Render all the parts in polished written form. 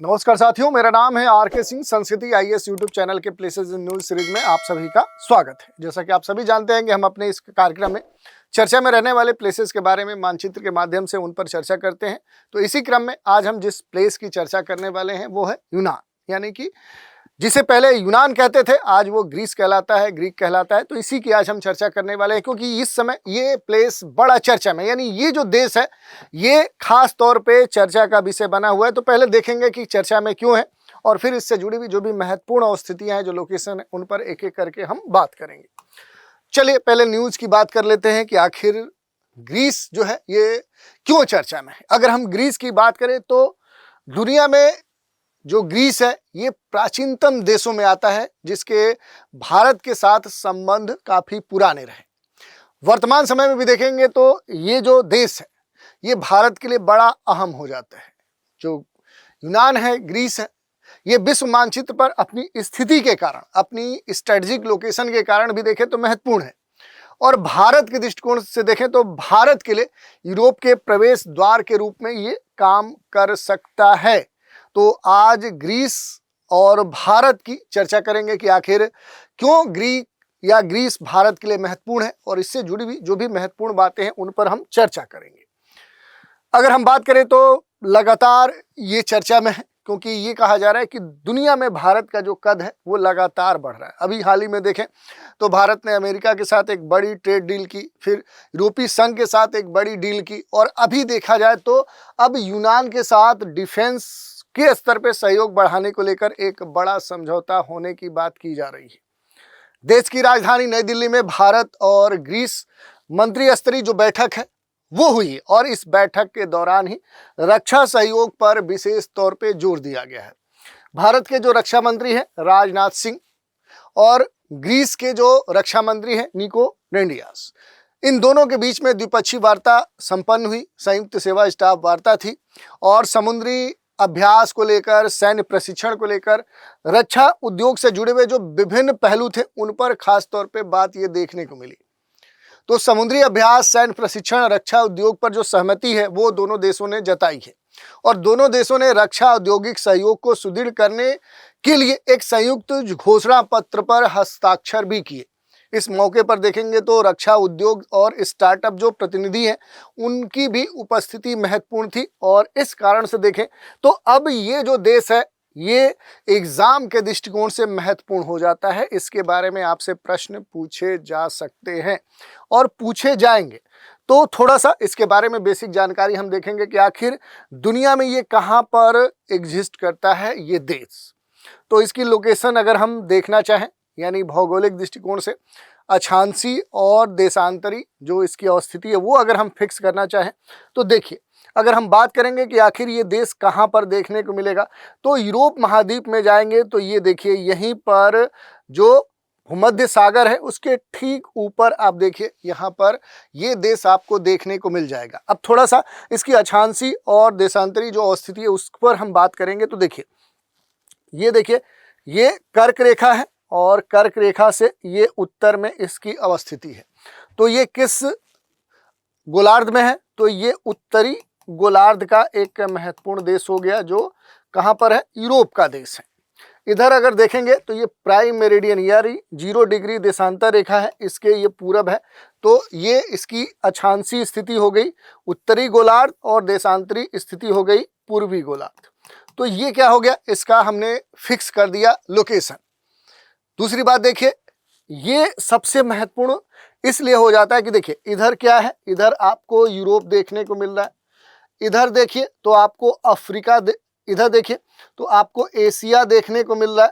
नमस्कार साथियों, मेरा नाम है आर.के. सिंह। संस्कृति आईएएस यूट्यूब चैनल के प्लेसेस इन न्यूज सीरीज में आप सभी का स्वागत है। जैसा कि आप सभी जानते हैं कि हम अपने इस कार्यक्रम में चर्चा में रहने वाले प्लेसेस के बारे में मानचित्र के माध्यम से उन पर चर्चा करते हैं। तो इसी क्रम में आज हम जिस प्लेस की चर्चा करने वाले हैं वो है यूनान, यानी कि जिसे पहले यूनान कहते थे, आज वो ग्रीस कहलाता है, ग्रीक कहलाता है। तो इसी की आज हम चर्चा करने वाले हैं, क्योंकि इस समय ये प्लेस बड़ा चर्चा में, यानी ये जो देश है ये खास तौर पे चर्चा का विषय बना हुआ है। तो पहले देखेंगे कि चर्चा में क्यों है, और फिर इससे जुड़ी हुई जो भी महत्वपूर्ण अवस्थितियां हैं, जो लोकेशन है, उन पर एक एक करके हम बात करेंगे। चलिए पहले न्यूज की बात कर लेते हैं कि आखिर ग्रीस जो है ये क्यों चर्चा में है। अगर हम ग्रीस की बात करें तो दुनिया में जो ग्रीस है ये प्राचीनतम देशों में आता है, जिसके भारत के साथ संबंध काफी पुराने रहे। वर्तमान समय में भी देखेंगे तो ये जो देश है ये भारत के लिए बड़ा अहम हो जाता है। जो यूनान है, ग्रीस है, ये विश्व मानचित्र पर अपनी स्थिति के कारण, अपनी स्ट्रेटेजिक लोकेशन के कारण भी देखें तो महत्वपूर्ण है। और भारत के दृष्टिकोण से देखें तो भारत के लिए यूरोप के प्रवेश द्वार के रूप में ये काम कर सकता है। तो आज ग्रीस और भारत की चर्चा करेंगे कि आखिर क्यों ग्रीस भारत के लिए महत्वपूर्ण है, और इससे जुड़ी हुई जो भी महत्वपूर्ण बातें हैं उन पर हम चर्चा करेंगे। अगर हम बात करें तो लगातार ये चर्चा में है, क्योंकि ये कहा जा रहा है कि दुनिया में भारत का जो कद है वो लगातार बढ़ रहा है। अभी हाल ही में देखें तो भारत ने अमेरिका के साथ एक बड़ी ट्रेड डील की, फिर यूरोपीय संघ के साथ एक बड़ी डील की, और अभी देखा जाए तो अब यूनान के साथ डिफेंस के स्तर पर सहयोग बढ़ाने को लेकर एक बड़ा समझौता होने की बात की जा रही है। देश की राजधानी नई दिल्ली में भारत और ग्रीस मंत्री स्तरीय जो बैठक है वो हुई, और इस बैठक के दौरान ही रक्षा सहयोग पर विशेष तौर पे जोर दिया गया है। भारत के जो रक्षा मंत्री हैं राजनाथ सिंह और ग्रीस के जो रक्षा मंत्री हैं निको रेंडियास, इन दोनों के बीच में द्विपक्षीय वार्ता संपन्न हुई, संयुक्त सेवा स्टाफ वार्ता थी, और समुद्री अभ्यास को लेकर, सैन्य प्रशिक्षण को लेकर, रक्षा उद्योग से जुड़े हुए जो विभिन्न पहलू थे उन पर खास तौर पे बात ये देखने को मिली। तो समुद्री अभ्यास, सैन्य प्रशिक्षण, रक्षा उद्योग पर जो सहमति है वो दोनों देशों ने जताई है, और दोनों देशों ने रक्षा औद्योगिक सहयोग को सुदृढ़ करने के लिए एक संयुक्त घोषणा पत्र पर हस्ताक्षर भी किए। इस मौके पर देखेंगे तो रक्षा उद्योग और स्टार्टअप जो प्रतिनिधि हैं उनकी भी उपस्थिति महत्वपूर्ण थी, और इस कारण से देखें तो अब ये जो देश है ये एग्जाम के दृष्टिकोण से महत्वपूर्ण हो जाता है। इसके बारे में आपसे प्रश्न पूछे जा सकते हैं और पूछे जाएंगे। तो थोड़ा सा इसके बारे में बेसिक जानकारी हम देखेंगे कि आखिर दुनिया में ये कहाँ पर एग्जिस्ट करता है ये देश। तो इसकी लोकेशन अगर हम देखना चाहें, यानी भौगोलिक दृष्टिकोण से अक्षांशीय और देशांतरी जो इसकी अवस्थिति है वो अगर हम फिक्स करना चाहें तो देखिए, अगर हम बात करेंगे कि आखिर ये देश कहाँ पर देखने को मिलेगा, तो यूरोप महाद्वीप में जाएंगे तो ये देखिए यहीं पर जो भूमध्य सागर है उसके ठीक ऊपर आप देखिए यहाँ पर ये देश आपको देखने को मिल जाएगा। अब थोड़ा सा इसकी अक्षांशीय और देशांतरी जो अवस्थिति है उस पर हम बात करेंगे तो देखिए ये कर्क रेखा है, और कर्क रेखा से ये उत्तर में इसकी अवस्थिति है। तो ये किस गोलार्ध में है, तो ये उत्तरी गोलार्ध का एक महत्वपूर्ण देश हो गया, जो कहाँ पर है, यूरोप का देश है। इधर अगर देखेंगे तो ये प्राइम मेरिडियन यानी 0 डिग्री देशांतर रेखा है, इसके ये पूरब है। तो ये इसकी अक्षांशीय स्थिति हो गई उत्तरी गोलार्ध, और देशांतरी स्थिति हो गई पूर्वी गोलार्ध। तो ये क्या हो गया, इसका हमने फिक्स कर दिया लोकेशन। दूसरी बात देखिए, ये सबसे महत्वपूर्ण इसलिए हो जाता है कि देखिए इधर क्या है, इधर आपको यूरोप देखने को मिल रहा है, इधर देखिए तो आपको अफ्रीका इधर देखिए तो आपको एशिया देखने को मिल रहा है,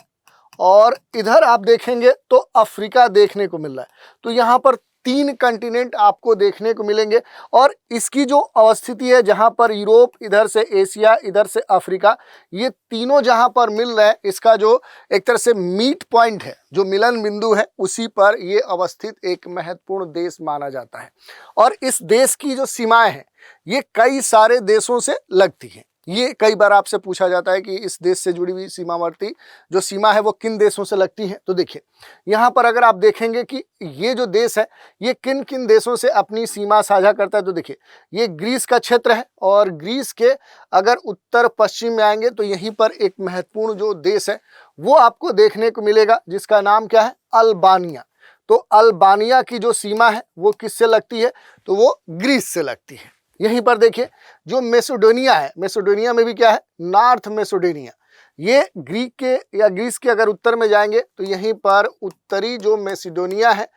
और इधर आप देखेंगे तो अफ्रीका देखने को मिल रहा है। तो यहाँ पर 3 कंटिनेंट आपको देखने को मिलेंगे, और इसकी जो अवस्थिति है जहाँ पर यूरोप, इधर से एशिया, इधर से अफ्रीका, ये तीनों जहाँ पर मिल रहे हैं, इसका जो एक तरह से मीट पॉइंट है, जो मिलन बिंदु है, उसी पर ये अवस्थित एक महत्वपूर्ण देश माना जाता है। और इस देश की जो सीमाएं हैं ये कई सारे देशों से लगती हैं। ये कई बार आपसे पूछा जाता है कि इस देश से जुड़ी हुई सीमावर्ती जो सीमा है वो किन देशों से लगती है। तो देखिए यहाँ पर अगर आप देखेंगे कि ये जो देश है ये किन किन देशों से अपनी सीमा साझा करता है, तो देखिए ये ग्रीस का क्षेत्र है और ग्रीस के अगर उत्तर पश्चिम में आएंगे तो यहीं पर एक महत्वपूर्ण जो देश है वो आपको देखने को मिलेगा जिसका नाम क्या है, अल्बानिया। तो अल्बानिया की जो सीमा है वो किससे लगती है, तो वो ग्रीस से लगती है। यहीं पर देखिए जो मैसेडोनिया है, मैसेडोनिया में भी क्या है, नॉर्थ मैसेडोनिया, ये ग्रीक के या ग्रीस के अगर उत्तर में जाएंगे तो यहीं पर उत्तरी जो मैसेडोनिया है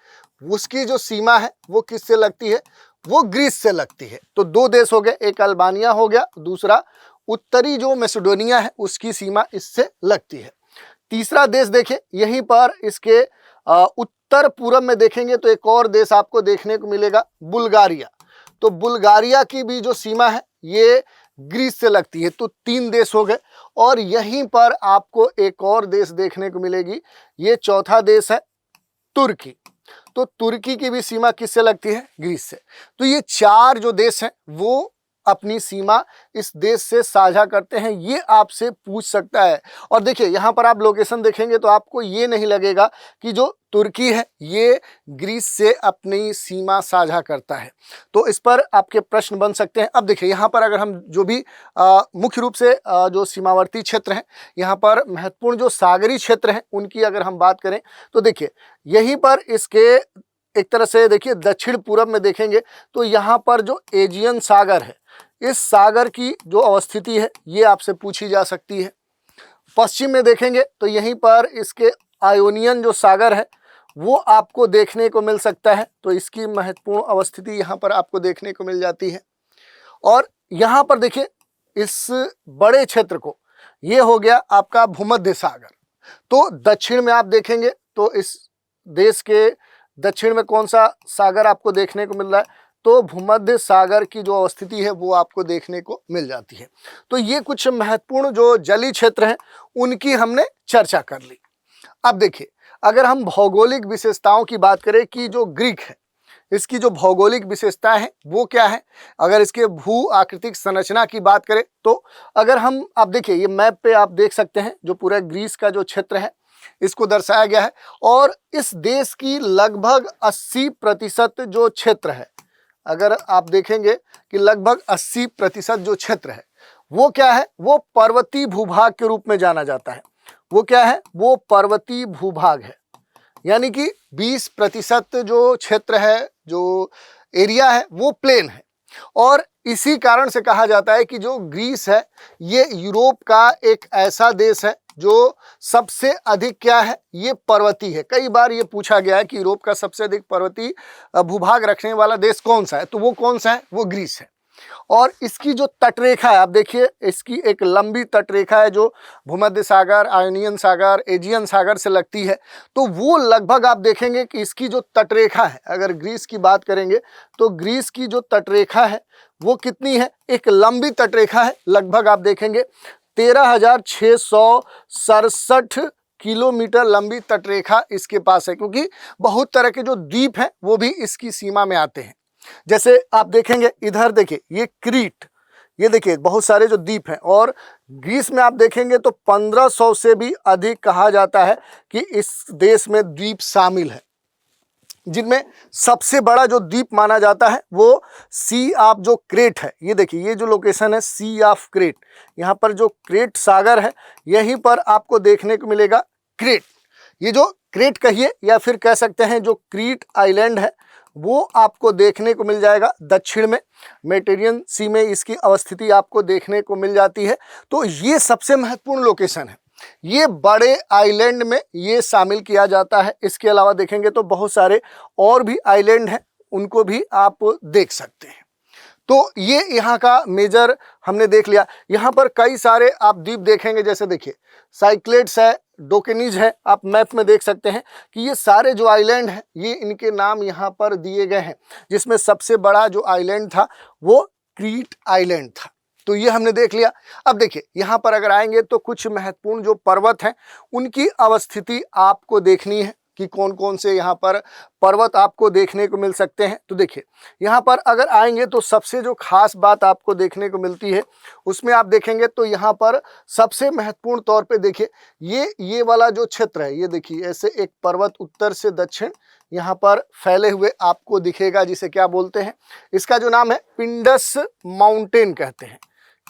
उसकी जो सीमा है वो किससे लगती है, वो ग्रीस से लगती है। तो दो देश हो गए, एक अल्बानिया हो गया, दूसरा उत्तरी जो मैसेडोनिया है उसकी सीमा इससे लगती है। तीसरा देश देखिए यहीं पर इसके उत्तर पूर्व में देखेंगे तो एक और देश आपको देखने को मिलेगा, बुल्गारिया। तो बुल्गारिया की भी जो सीमा है ये ग्रीस से लगती है। तो तीन देश हो गए और यहीं पर आपको एक और देश देखने को मिलेगी, ये चौथा देश है तुर्की। तो तुर्की की भी सीमा किससे लगती है, ग्रीस से। तो ये चार जो देश हैं वो अपनी सीमा इस देश से साझा करते हैं, ये आपसे पूछ सकता है। और देखिए यहाँ पर आप लोकेशन देखेंगे तो आपको ये नहीं लगेगा कि जो तुर्की है ये ग्रीस से अपनी सीमा साझा करता है। तो इस पर आपके प्रश्न बन सकते हैं। अब देखिए यहाँ पर अगर हम जो भी मुख्य रूप से जो सीमावर्ती क्षेत्र हैं, यहाँ पर महत्वपूर्ण जो सागरी क्षेत्र हैं उनकी अगर हम बात करें तो देखिए यहीं पर इसके एक तरह से देखिए दक्षिण पूर्व में देखेंगे तो यहाँ पर जो एजियन सागर है, इस सागर की जो अवस्थिति है ये आपसे पूछी जा सकती है। पश्चिम में देखेंगे तो यहीं पर इसके आयोनियन जो सागर है वो आपको देखने को मिल सकता है। तो इसकी महत्वपूर्ण अवस्थिति यहाँ पर आपको देखने को मिल जाती है। और यहाँ पर देखिए इस बड़े क्षेत्र को, ये हो गया आपका भूमध्य सागर। तो दक्षिण में आप देखेंगे तो इस देश के दक्षिण में कौन सा सागर आपको देखने को मिल रहा है, तो भूमध्य सागर की जो अवस्थिति है वो आपको देखने को मिल जाती है। तो ये कुछ महत्वपूर्ण जो जलीय क्षेत्र हैं उनकी हमने चर्चा कर ली। अब देखिए अगर हम भौगोलिक विशेषताओं की बात करें कि जो ग्रीक है इसकी जो भौगोलिक विशेषता है वो क्या है, अगर इसके भू आकृतिक संरचना की बात करें तो अगर हम, आप देखिए ये मैप पे आप देख सकते हैं जो पूरा ग्रीस का जो क्षेत्र है इसको दर्शाया गया है। और इस देश की लगभग 80% जो क्षेत्र है, अगर आप देखेंगे कि लगभग 80% जो क्षेत्र है वो क्या है, वो पर्वतीय भूभाग के रूप में जाना जाता है। वो क्या है, वो पर्वतीय भूभाग है। यानी कि 20% जो क्षेत्र है, जो एरिया है वो प्लेन है। और इसी कारण से कहा जाता है कि जो ग्रीस है ये यूरोप का एक ऐसा देश है जो सबसे अधिक क्या है, ये पर्वतीय है। कई बार ये पूछा गया है कि यूरोप का सबसे अधिक पर्वतीय भूभाग रखने वाला देश कौन सा है, तो वो कौन सा है, वो ग्रीस है। और इसकी जो तटरेखा है, आप देखिए इसकी एक लंबी तटरेखा है जो भूमध्य सागर, आयोनियन सागर, एजियन सागर से लगती है। तो वो लगभग आप देखेंगे कि इसकी जो तटरेखा है, अगर ग्रीस की बात करेंगे तो ग्रीस की जो तटरेखा है वो कितनी है, एक लंबी तटरेखा है। लगभग आप देखेंगे 13,667 किलोमीटर लंबी तटरेखा इसके पास है, क्योंकि बहुत तरह के जो द्वीप हैं वो भी इसकी सीमा में आते हैं। जैसे आप देखेंगे इधर देखिए ये क्रीट, ये देखिए बहुत सारे जो द्वीप हैं। और ग्रीस में आप देखेंगे तो 1500 से भी अधिक कहा जाता है कि इस देश में द्वीप शामिल है, जिनमें सबसे बड़ा जो द्वीप माना जाता है वो सी ऑफ जो क्रेट है। ये देखिए ये जो लोकेशन है सी ऑफ क्रेट, यहाँ पर जो क्रेट सागर है यहीं पर आपको देखने को मिलेगा क्रेट। ये जो क्रेट कहिए या फिर कह सकते हैं जो क्रीट आइलैंड है वो आपको देखने को मिल जाएगा दक्षिण में, मेडिटेरियन सी में इसकी अवस्थिति आपको देखने को मिल जाती है। तो ये सबसे महत्वपूर्ण लोकेशन है, ये बड़े आइलैंड में ये शामिल किया जाता है। इसके अलावा देखेंगे तो बहुत सारे और भी आइलैंड हैं, उनको भी आप देख सकते हैं। तो ये यहाँ का मेजर हमने देख लिया। यहाँ पर कई सारे आप द्वीप देखेंगे, जैसे देखिए साइक्लेड्स है, डोकेनिज है, आप मैप में देख सकते हैं कि ये सारे जो आइलैंड हैं ये इनके नाम यहाँ पर दिए गए हैं, जिसमें सबसे बड़ा जो आइलैंड था वो क्रीट आइलैंड था। तो ये हमने देख लिया। अब देखिए यहाँ पर अगर आएंगे तो कुछ महत्वपूर्ण जो पर्वत हैं उनकी अवस्थिति आपको देखनी है। कि कौन कौन से यहाँ पर पर्वत आपको देखने को मिल सकते हैं। तो देखिए यहाँ पर अगर आएंगे तो सबसे जो खास बात आपको देखने को मिलती है उसमें आप देखेंगे तो यहाँ पर सबसे महत्वपूर्ण तौर पे देखिए ये वाला जो क्षेत्र है, ये देखिए ऐसे एक पर्वत उत्तर से दक्षिण यहाँ पर फैले हुए आपको दिखेगा, जिसे क्या बोलते हैं, इसका जो नाम है पिंडस माउंटेन कहते हैं।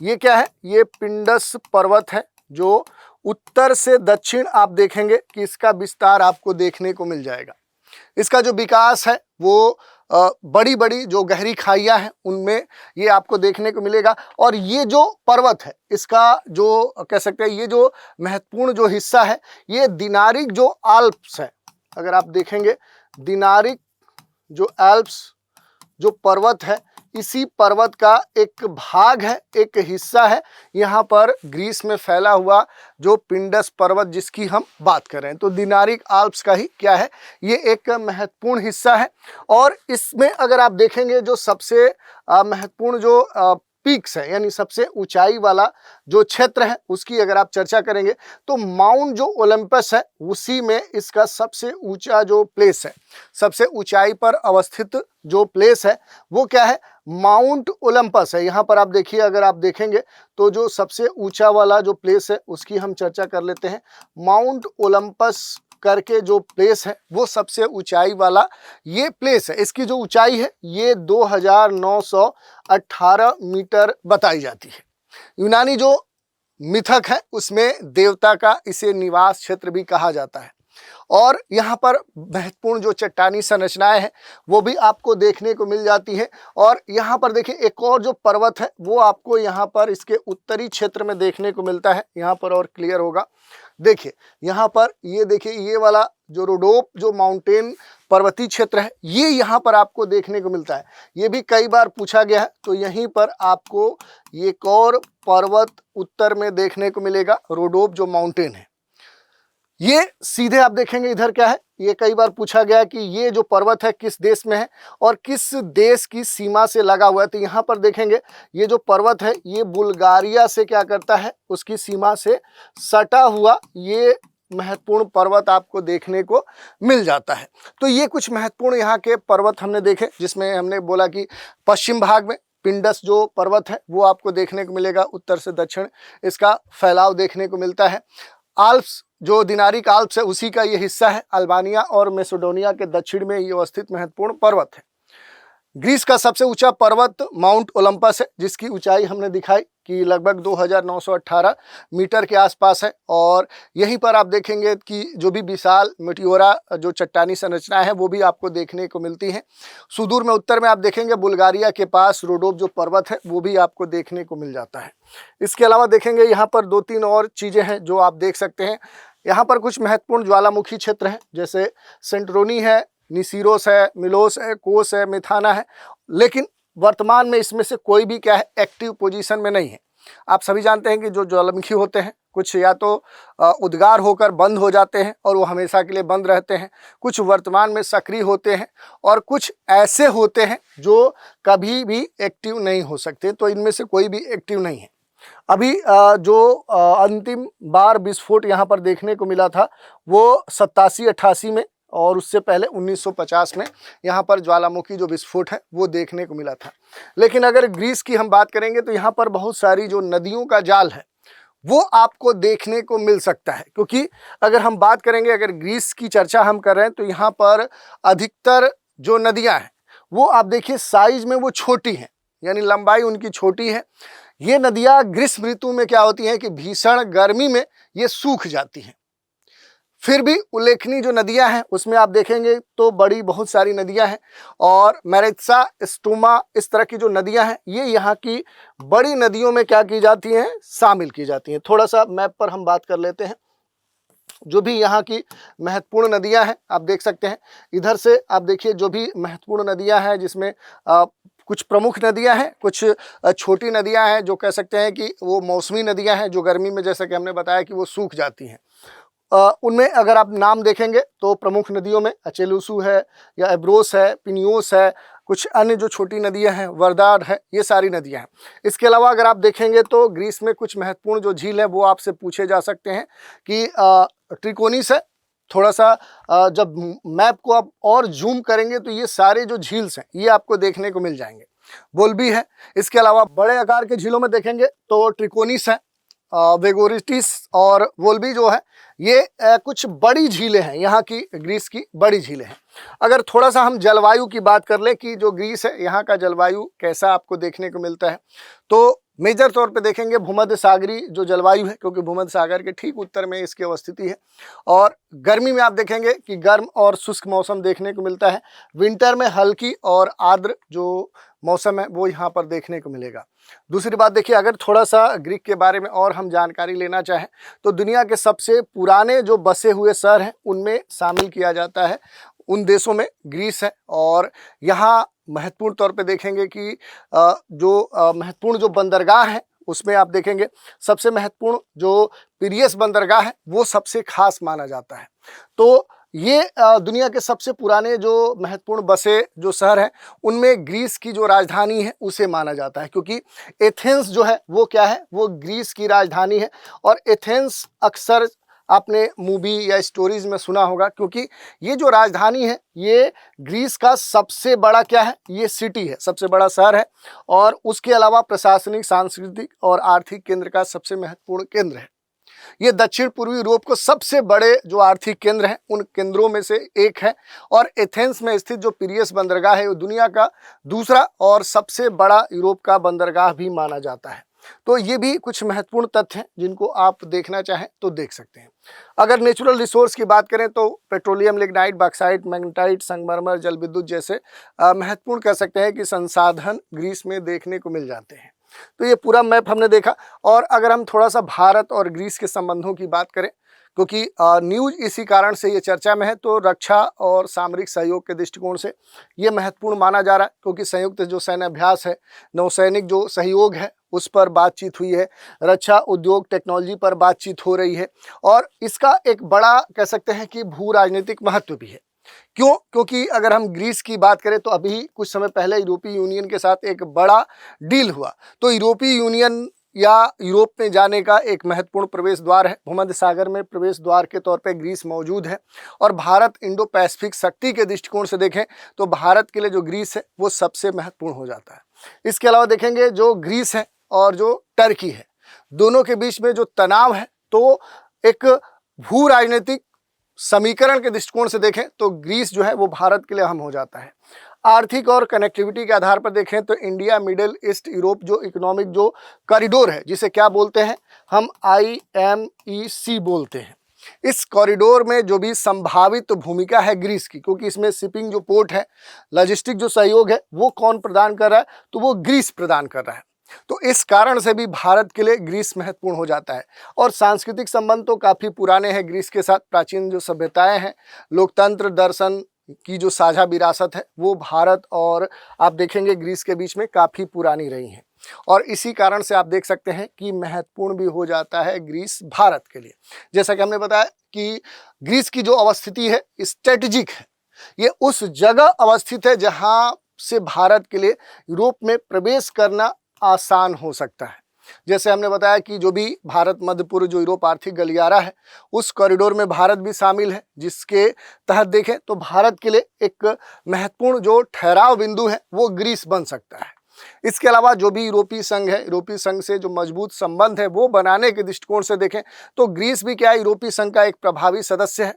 ये क्या है, ये पिंडस पर्वत है जो उत्तर से दक्षिण आप देखेंगे कि इसका विस्तार आपको देखने को मिल जाएगा। इसका जो विकास है वो बड़ी बड़ी जो गहरी खाइयाँ हैं उनमें ये आपको देखने को मिलेगा। और ये जो पर्वत है इसका जो कह सकते हैं ये जो महत्वपूर्ण जो हिस्सा है ये दिनारिक जो आल्प्स है, अगर आप देखेंगे दिनारिक जो एल्प्स जो पर्वत है इसी पर्वत का एक भाग है, एक हिस्सा है यहाँ पर ग्रीस में फैला हुआ जो पिंडस पर्वत जिसकी हम बात कर रहे हैं। तो दिनारिक आल्प्स का ही क्या है, ये एक महत्वपूर्ण हिस्सा है। और इसमें अगर आप देखेंगे जो सबसे महत्वपूर्ण जो पीक्स है यानी सबसे ऊंचाई वाला जो क्षेत्र है उसकी अगर आप चर्चा करेंगे तो माउंट जो ओलंपस है उसी में इसका सबसे ऊंचा जो प्लेस है, सबसे ऊंचाई पर अवस्थित जो प्लेस है वो क्या है, माउंट ओलंपस है। यहाँ पर आप देखिए अगर आप देखेंगे तो जो सबसे ऊंचा वाला जो प्लेस है उसकी हम चर्चा कर लेते हैं। माउंट ओलंपस करके जो प्लेस है वो सबसे ऊंचाई वाला ये प्लेस है। इसकी जो ऊंचाई है ये 2918 मीटर बताई जाती है। यूनानी जो मिथक है उसमें देवता का इसे निवास क्षेत्र भी कहा जाता है। और यहाँ पर महत्वपूर्ण जो चट्टानी संरचनाएं हैं वो भी आपको देखने को मिल जाती है। और यहाँ पर देखिए एक और जो पर्वत है वो आपको यहाँ पर इसके उत्तरी क्षेत्र में देखने को मिलता है। यहाँ पर और क्लियर होगा, देखिए यहाँ पर ये देखिए ये वाला जो रोडोप जो माउंटेन पर्वतीय क्षेत्र है ये यहाँ पर आपको देखने को मिलता है। ये भी कई बार पूछा गया है, तो यहीं पर आपको एक और पर्वत उत्तर में देखने को मिलेगा, रोडोप जो माउंटेन है। ये सीधे आप देखेंगे इधर क्या है, ये कई बार पूछा गया कि ये जो पर्वत है किस देश में है और किस देश की सीमा से लगा हुआ है। तो यहाँ पर देखेंगे ये जो पर्वत है ये बुल्गारिया से क्या करता है, उसकी सीमा से सटा हुआ ये महत्वपूर्ण पर्वत आपको देखने को मिल जाता है। तो ये कुछ महत्वपूर्ण यहाँ के पर्वत हमने देखे, जिसमें हमने बोला कि पश्चिम भाग में पिंडस जो पर्वत है वो आपको देखने को मिलेगा, उत्तर से दक्षिण इसका फैलाव देखने को मिलता है। आल्प्स जो दिनारिक आल्प्स है उसी का ये हिस्सा है, अल्बानिया और मैसेडोनिया के दक्षिण में ये अवस्थित महत्वपूर्ण पर्वत है। ग्रीस का सबसे ऊंचा पर्वत माउंट ओलंपस है जिसकी ऊंचाई हमने दिखाई कि लगभग 2918 मीटर के आसपास है। और यहीं पर आप देखेंगे कि जो भी विशाल मेटियोरा जो चट्टानी संरचनाएं हैं वो भी आपको देखने को मिलती हैं। सुदूर में उत्तर में आप देखेंगे बुल्गारिया के पास रोडोप जो पर्वत है वो भी आपको देखने को मिल जाता है। इसके अलावा देखेंगे यहाँ पर 2-3 और चीज़ें हैं जो आप देख सकते हैं। यहाँ पर कुछ महत्वपूर्ण ज्वालामुखी क्षेत्र हैं, जैसे सेंटरोनी है, निसीरोस है, मिलोस है, कोस है, मेथाना है, लेकिन वर्तमान में इसमें से कोई भी क्या है एक्टिव पोजीशन में नहीं है। आप सभी जानते हैं कि जो ज्वालामुखी होते हैं कुछ या तो उद्गार होकर बंद हो जाते हैं और वो हमेशा के लिए बंद रहते हैं, कुछ वर्तमान में सक्रिय होते हैं और कुछ ऐसे होते हैं जो कभी भी एक्टिव नहीं हो सकते। तो इनमें से कोई भी एक्टिव नहीं है। अभी जो अंतिम बार विस्फोट यहाँ पर देखने को मिला था वो 87-88 में, और उससे पहले 1950 में यहाँ पर ज्वालामुखी जो विस्फोट है वो देखने को मिला था। लेकिन अगर ग्रीस की हम बात करेंगे तो यहाँ पर बहुत सारी जो नदियों का जाल है वो आपको देखने को मिल सकता है, क्योंकि अगर हम बात करेंगे, अगर ग्रीस की चर्चा हम कर रहे हैं तो यहाँ पर अधिकतर जो नदियाँ हैं वो आप देखिए साइज में वो छोटी हैं, यानी लंबाई उनकी छोटी है। ये नदियाँ ग्रीष्म ऋतु में क्या होती हैं कि भीषण गर्मी में ये सूख जाती हैं। फिर भी उल्लेखनीय जो नदियां हैं उसमें आप देखेंगे तो बड़ी बहुत सारी नदियां हैं, और मैरेत्सा, स्टोमा, इस तरह की जो नदियां हैं ये यहाँ की बड़ी नदियों में क्या की जाती हैं, शामिल की जाती हैं। थोड़ा सा मैप पर हम बात कर लेते हैं। जो भी यहाँ की महत्वपूर्ण नदियां हैं आप देख सकते हैं, इधर से आप देखिए जो भी महत्वपूर्ण नदियां हैं जिसमें कुछ प्रमुख नदियां हैं, कुछ छोटी नदियां हैं जो कह सकते हैं कि वो मौसमी नदियां हैं जो गर्मी में जैसा कि हमने बताया कि वो सूख जाती हैं। उनमें अगर आप नाम देखेंगे तो प्रमुख नदियों में अचेलुसू है या एब्रोस है, पिनियोस है, कुछ अन्य जो छोटी नदियां हैं, वर्दार है, ये सारी नदियां हैं। इसके अलावा अगर आप देखेंगे तो ग्रीस में कुछ महत्वपूर्ण जो झील है वो आपसे पूछे जा सकते हैं कि ट्रिकोनिस है, थोड़ा सा जब मैप को आप और जूम करेंगे तो ये सारे जो झील्स हैं ये आपको देखने को मिल जाएंगे। वोल्बी है, इसके अलावा बड़े आकार के झीलों में देखेंगे तो ट्रिकोनिस है, वेगोरिटिस और वोल्बी जो है ये कुछ बड़ी झीलें हैं, यहाँ की ग्रीस की बड़ी झीलें हैं। अगर थोड़ा सा हम जलवायु की बात कर लें कि जो ग्रीस है यहाँ का जलवायु कैसा आपको देखने को मिलता है, तो मेजर तौर पे देखेंगे भूमध्य सागरी जो जलवायु है, क्योंकि भूमध्य सागर के ठीक उत्तर में इसकी अवस्थिति है। और गर्मी में आप देखेंगे कि गर्म और शुष्क मौसम देखने को मिलता है। विंटर में हल्की और आर्द्र जो मौसम है वो यहाँ पर देखने को मिलेगा। दूसरी बात देखिए, अगर थोड़ा सा ग्रीक के बारे में और हम जानकारी लेना चाहें तो दुनिया के सबसे पुराने जो बसे हुए शहर हैं उनमें शामिल किया जाता है, उन देशों में ग्रीस है। और यहाँ महत्वपूर्ण तौर पे देखेंगे कि महत्वपूर्ण जो बंदरगाह है उसमें आप देखेंगे सबसे महत्वपूर्ण जो पिरियस बंदरगाह है वो सबसे खास माना जाता है। तो ये दुनिया के सबसे पुराने जो महत्वपूर्ण बसे जो शहर हैं उनमें ग्रीस की जो राजधानी है उसे माना जाता है, क्योंकि एथेंस जो है वो क्या है, वो ग्रीस की राजधानी है। और एथेंस अक्सर आपने मूवी या स्टोरीज में सुना होगा, क्योंकि ये जो राजधानी है ये ग्रीस का सबसे बड़ा क्या है, ये सिटी है, सबसे बड़ा शहर है। और उसके अलावा प्रशासनिक, सांस्कृतिक और आर्थिक केंद्र का सबसे महत्वपूर्ण केंद्र है। ये दक्षिण पूर्वी यूरोप को सबसे बड़े जो आर्थिक केंद्र हैं उन केंद्रों में से एक है। और एथेंस में स्थित जो पिरियस बंदरगाह है वो दुनिया का दूसरा और सबसे बड़ा यूरोप का बंदरगाह भी माना जाता है। तो ये भी कुछ महत्वपूर्ण तथ्य हैं जिनको आप देखना चाहें तो देख सकते हैं। अगर नेचुरल रिसोर्स की बात करें तो पेट्रोलियम, लिग्नाइट, बॉक्साइट, मैग्नेटाइट, संगमरमर, जल विद्युत जैसे महत्वपूर्ण कह सकते हैं कि संसाधन ग्रीस में देखने को मिल जाते हैं। तो ये पूरा मैप हमने देखा। और अगर हम थोड़ा सा भारत और ग्रीस के संबंधों की बात करें, क्योंकि न्यूज़ इसी कारण से ये चर्चा में है, तो रक्षा और सामरिक सहयोग के दृष्टिकोण से ये महत्वपूर्ण माना जा रहा है, क्योंकि संयुक्त जो सैन्य अभ्यास है, नौसैनिक जो सहयोग है उस पर बातचीत हुई है, रक्षा उद्योग टेक्नोलॉजी पर बातचीत हो रही है। और इसका एक बड़ा कह सकते हैं कि भू राजनीतिक महत्व भी है। क्यों? क्योंकि अगर हम ग्रीस की बात करें तो अभी कुछ समय पहले यूरोपीय यूनियन के साथ एक बड़ा डील हुआ। तो यूरोपीय यूनियन या यूरोप में जाने का एक महत्वपूर्ण प्रवेश द्वार है, भूमध्य सागर में प्रवेश द्वार के तौर पे ग्रीस मौजूद है। और भारत इंडो पैसिफिक शक्ति के दृष्टिकोण से देखें तो भारत के लिए जो ग्रीस है वो सबसे महत्वपूर्ण हो जाता है। इसके अलावा देखेंगे जो ग्रीस है और जो टर्की है, दोनों के बीच में जो तनाव है, तो एक भू राजनीतिक समीकरण के दृष्टिकोण से देखें तो ग्रीस जो है वो भारत के लिए अहम हो जाता है। आर्थिक और कनेक्टिविटी के आधार पर देखें तो इंडिया मिडिल ईस्ट यूरोप जो इकोनॉमिक जो कॉरिडोर है, जिसे क्या बोलते हैं हम, IMEC बोलते हैं। इस कॉरिडोर में जो भी संभावित भूमिका है ग्रीस की, क्योंकि इसमें शिपिंग जो पोर्ट है, लॉजिस्टिक जो सहयोग है वो कौन प्रदान कर रहा है, तो वो ग्रीस प्रदान कर रहा है। तो इस कारण से भी भारत के लिए ग्रीस महत्वपूर्ण हो जाता है। और सांस्कृतिक संबंध तो काफ़ी पुराने हैं ग्रीस के साथ। प्राचीन जो सभ्यताएं हैं, लोकतंत्र, दर्शन की जो साझा विरासत है वो भारत और आप देखेंगे ग्रीस के बीच में काफ़ी पुरानी रही हैं। और इसी कारण से आप देख सकते हैं कि महत्वपूर्ण भी हो जाता है ग्रीस भारत के लिए। जैसा कि हमने बताया कि ग्रीस की जो अवस्थिति है स्ट्रेटेजिक है, ये उस जगह अवस्थित है जहाँ से भारत के लिए यूरोप में प्रवेश करना आसान हो सकता है। जैसे हमने बताया कि जो भी भारत मध्य पूर्व जो यूरोप आर्थिक गलियारा है उस कॉरिडोर में भारत भी शामिल है, जिसके तहत देखें तो भारत के लिए एक महत्वपूर्ण जो ठहराव बिंदु है वो ग्रीस बन सकता है। इसके अलावा जो भी यूरोपीय संघ है, यूरोपीय संघ से जो मजबूत संबंध है वो बनाने के दृष्टिकोण से देखें तो ग्रीस भी क्या है, यूरोपीय संघ का एक प्रभावी सदस्य है।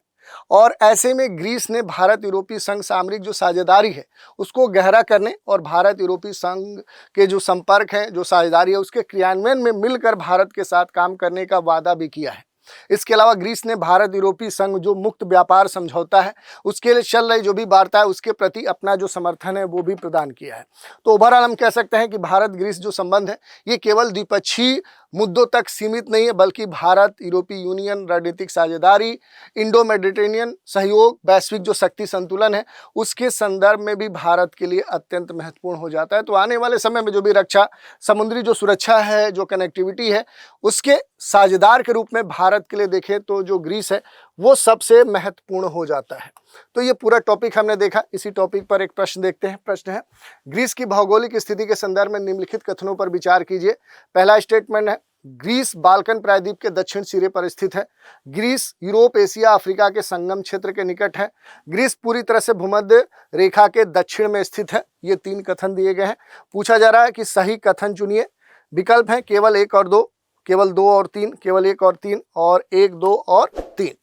और ऐसे में ग्रीस ने भारत यूरोपीय संघ सामरिक जो साझेदारी है उसको गहरा करने और भारत यूरोपीय संघ के जो संपर्क है, जो साझेदारी है, उसके क्रियान्वयन में मिलकर भारत के साथ काम करने का वादा भी किया है। इसके अलावा ग्रीस ने भारत यूरोपीय संघ जो मुक्त व्यापार समझौता है उसके लिए चल रही जो भी वार्ता है उसके प्रति अपना जो समर्थन है वो भी प्रदान किया है। तो ओवरऑल हम कह सकते हैं कि भारत ग्रीस जो संबंध है ये केवल द्विपक्षीय मुद्दों तक सीमित नहीं है, बल्कि भारत यूरोपीय यूनियन, रणनीतिक साझेदारी, इंडो मेडिटेरेनियन सहयोग, वैश्विक जो शक्ति संतुलन है उसके संदर्भ में भी भारत के लिए अत्यंत महत्वपूर्ण हो जाता है। तो आने वाले समय में जो भी रक्षा, समुद्री जो सुरक्षा है, जो कनेक्टिविटी है, उसके साझेदार के रूप में भारत के लिए देखें तो जो ग्रीस है वो सबसे महत्वपूर्ण हो जाता है। तो ये पूरा टॉपिक हमने देखा। इसी टॉपिक पर एक प्रश्न देखते हैं। प्रश्न है, ग्रीस की भौगोलिक स्थिति के संदर्भ में निम्नलिखित कथनों पर विचार कीजिए। पहला स्टेटमेंट है, ग्रीस बाल्कन प्रायद्वीप के दक्षिण सिरे पर स्थित है। ग्रीस यूरोप, एशिया, अफ्रीका के संगम क्षेत्र के निकट है। ग्रीस पूरी तरह से भूमध्य रेखा के दक्षिण में स्थित है। ये 3 कथन दिए गए हैं। पूछा जा रहा है कि सही कथन चुनिए। विकल्प है केवल 1 और 2, केवल 2 और 3, केवल 1 और 3 और 1, 2 और 3।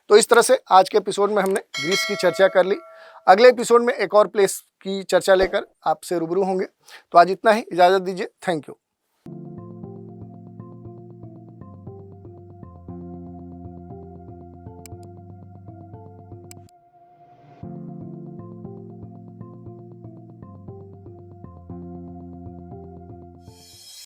तो इस तरह से आज के एपिसोड में हमने ग्रीस की चर्चा कर ली। अगले एपिसोड में एक और प्लेस की चर्चा लेकर आपसे रूबरू होंगे। तो आज इतना ही, इजाजत दीजिए। Thank you.